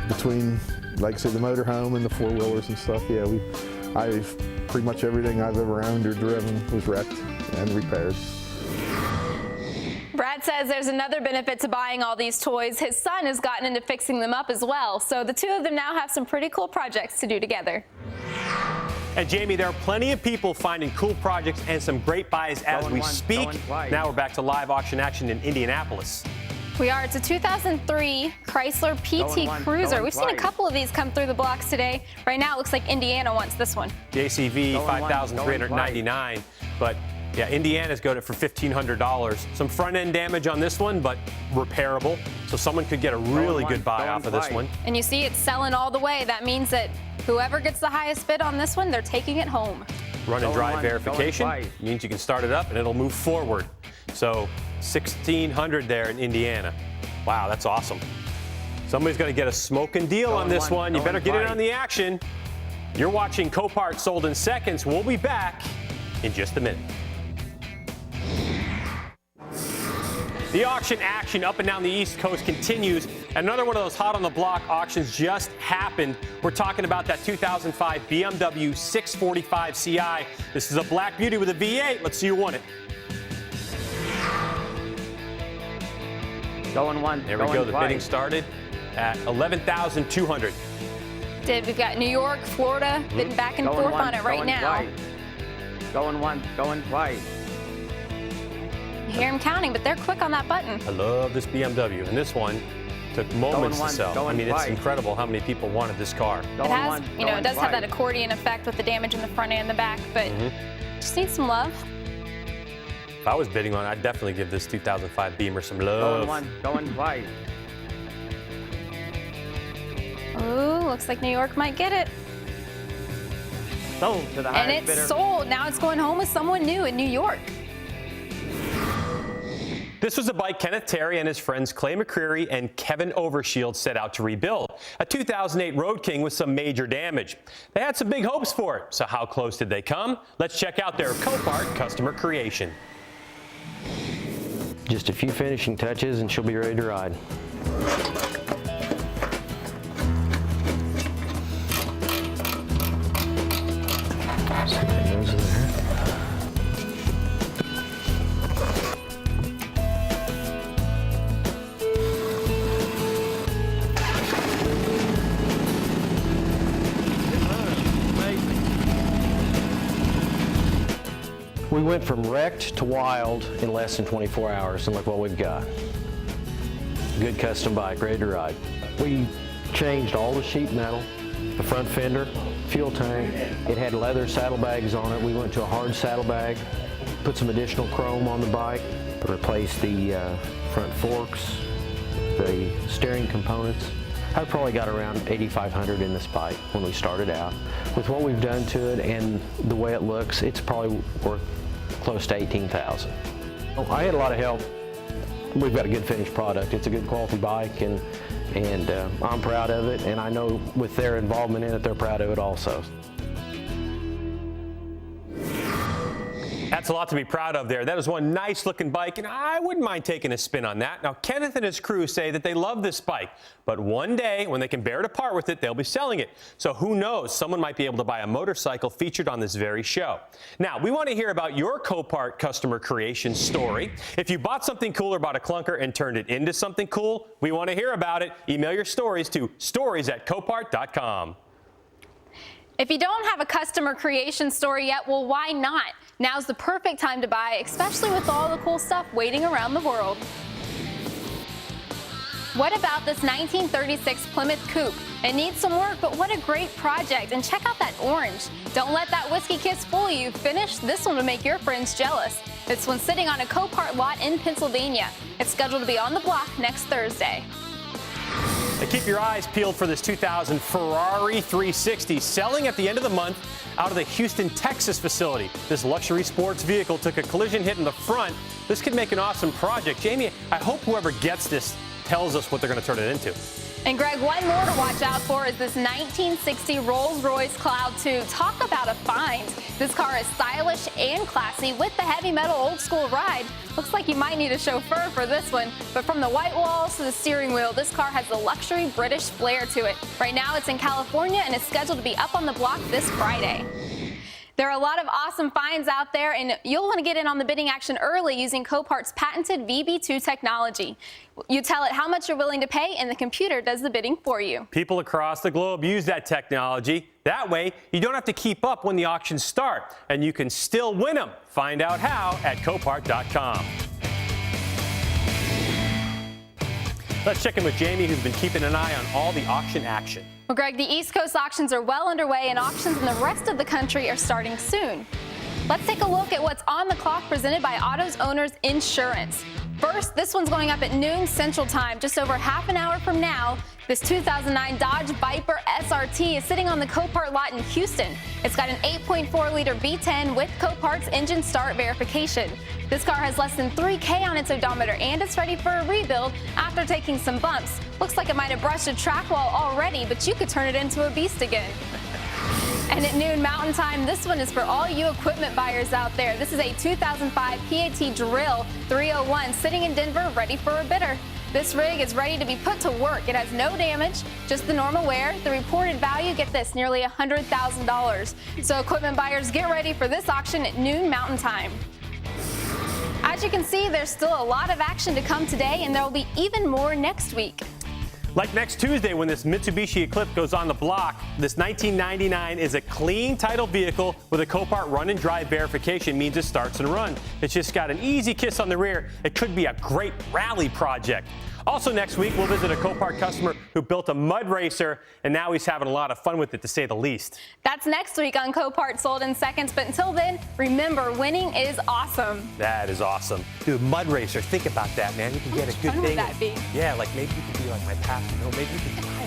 between, like I said, the motorhome and the four-wheelers and stuff. Yeah, pretty much everything I've ever owned or driven was wrecked and repaired. Brad says there's another benefit to buying all these toys. His son has gotten into fixing them up as well. So the two of them now have some pretty cool projects to do together. And Jamie, there are plenty of people finding cool projects and some great buys as we speak. Now we're back to live auction action in Indianapolis. We are. It's a 2003 Chrysler PT Cruiser. We've seen a couple of these come through the blocks today. Right now it looks like Indiana wants this one. The ACV, $5,399, but yeah, Indiana's got it for $1,500. Some front-end damage on this one, but repairable. So someone could get a really good buy off of this one. And you see it's selling all the way. That means that whoever gets the highest bid on this one, they're taking it home. Run and drive verification means you can start it up and it'll move forward. So $1,600 there in Indiana. Wow, that's awesome. Somebody's going to get a smoking deal on this one. You better get in on the action. You're watching Copart Sold in Seconds. We'll be back in just a minute. The auction action up and down the East Coast continues. Another one of those hot on the block auctions just happened. We're talking about that 2005 BMW 645 Ci. This is a black beauty with a V8. Let's see who won it. Going one. There we go. The bidding started at $11,200. We've got New York, Florida, bidding back and forth on it right now. Going once, going twice. You hear them counting, but they're quick on that button. I love this BMW, and this one took moments to sell. I mean, it's incredible how many people wanted this car. It has, you know, it does have that accordion effect with the damage in the front and the back, but just needs some love. If I was bidding on it, I'd definitely give this 2005 Beamer some love. Going one, going twice. Ooh, looks like New York might get it. Sold to the highest And it's bidder. sold. Now it's going home with someone new in New York. This was a bike Kenneth Terry and his friends Clay McCreary and Kevin Overshield set out to rebuild. A 2008 Road King with some major damage. They had some big hopes for it. So how close did they come? Let's check out their Copart customer creation. Just a few finishing touches and she'll be ready to ride. We went from wrecked to wild in less than 24 hours, and look what we've got. Good custom bike, ready to ride. We changed all the sheet metal, the front fender, fuel tank. It had leather saddlebags on it. We went to a hard saddlebag, put some additional chrome on the bike, replaced the front forks, the steering components. I probably got around $8,500 in this bike when we started out. With what we've done to it and the way it looks, it's probably worth close to $18,000. I had a lot of help. We've got a good finished product. It's a good quality bike, and I'm proud of it, and I know with their involvement in it, they're proud of it also. That's a lot to be proud of there. That is one nice looking bike, and I wouldn't mind taking a spin on that. Now, Kenneth and his crew say that they love this bike, but one day when they can bear to part with it, they'll be selling it. So who knows, someone might be able to buy a motorcycle featured on this very show. Now, we want to hear about your Copart customer creation story. If you bought something cool or bought a clunker and turned it into something cool, we want to hear about it. Email your stories to stories@copart.com. If you don't have a customer creation story yet, well, why not? Now's the perfect time to buy, especially with all the cool stuff waiting around the world. What about this 1936 Plymouth Coupe? It needs some work, but what a great project. And check out that orange. Don't let that whiskey kiss fool you. Finish this one to make your friends jealous. This one's sitting on a Copart lot in Pennsylvania. It's scheduled to be on the block next Thursday. Now keep your eyes peeled for this 2000 Ferrari 360 selling at the end of the month out of the Houston, Texas facility. This luxury sports vehicle took a collision hit in the front. This could make an awesome project. Jamie, I hope whoever gets this tells us what they're going to turn it into. And Greg, one more to watch out for is this 1960 Rolls-Royce Cloud 2. Talk about a find. This car is stylish and classy with the heavy metal old school ride. Looks like you might need a chauffeur for this one, but from the white walls to the steering wheel, this car has a luxury British flair to it. Right now it's in California and is scheduled to be up on the block this Friday. There are a lot of awesome finds out there, and you'll want to get in on the bidding action early using Copart's patented VB2 technology. You tell it how much you're willing to pay, and the computer does the bidding for you. People across the globe use that technology. That way, you don't have to keep up when the auctions start, and you can still win them. Find out how at Copart.com. Let's check in with Jamie, who's been keeping an eye on all the auction action. Well, Greg, the East Coast auctions are well underway, and auctions in the rest of the country are starting soon. Let's take a look at what's on the clock presented by Autos Owners Insurance. First, this one's going up at noon Central Time, just over half an hour from now. This 2009 Dodge Viper SRT is sitting on the Copart lot in Houston. It's got an 8.4-liter V10 with Copart's engine start verification. This car has less than 3K on its odometer, and it's ready for a rebuild after taking some bumps. Looks like it might have brushed a track wall already, but you could turn it into a beast again. And at noon Mountain Time, this one is for all you equipment buyers out there. This is a 2005 PAT Drill 301 sitting in Denver, ready for a bidder. This rig is ready to be put to work. It has no damage, just the normal wear. The reported value, get this, nearly $100,000. So equipment buyers, get ready for this auction at noon Mountain Time. As you can see, there's still a lot of action to come today, and there will be even more next week. Like next Tuesday, when this Mitsubishi Eclipse goes on the block, this 1999 is a clean title vehicle with a Copart run and drive verification, means it starts and runs. It's just got an easy kiss on the rear. It could be a great rally project. Also next week, we'll visit a Copart customer who built a mud racer, and now he's having a lot of fun with it, to say the least. That's next week on Copart Sold in Seconds, but until then, remember, winning is awesome. That is awesome. Dude, mud racer, think about that, man. You can get a good How much thing. fun would that be? Yeah, like maybe you could be like my pastor. No, maybe you could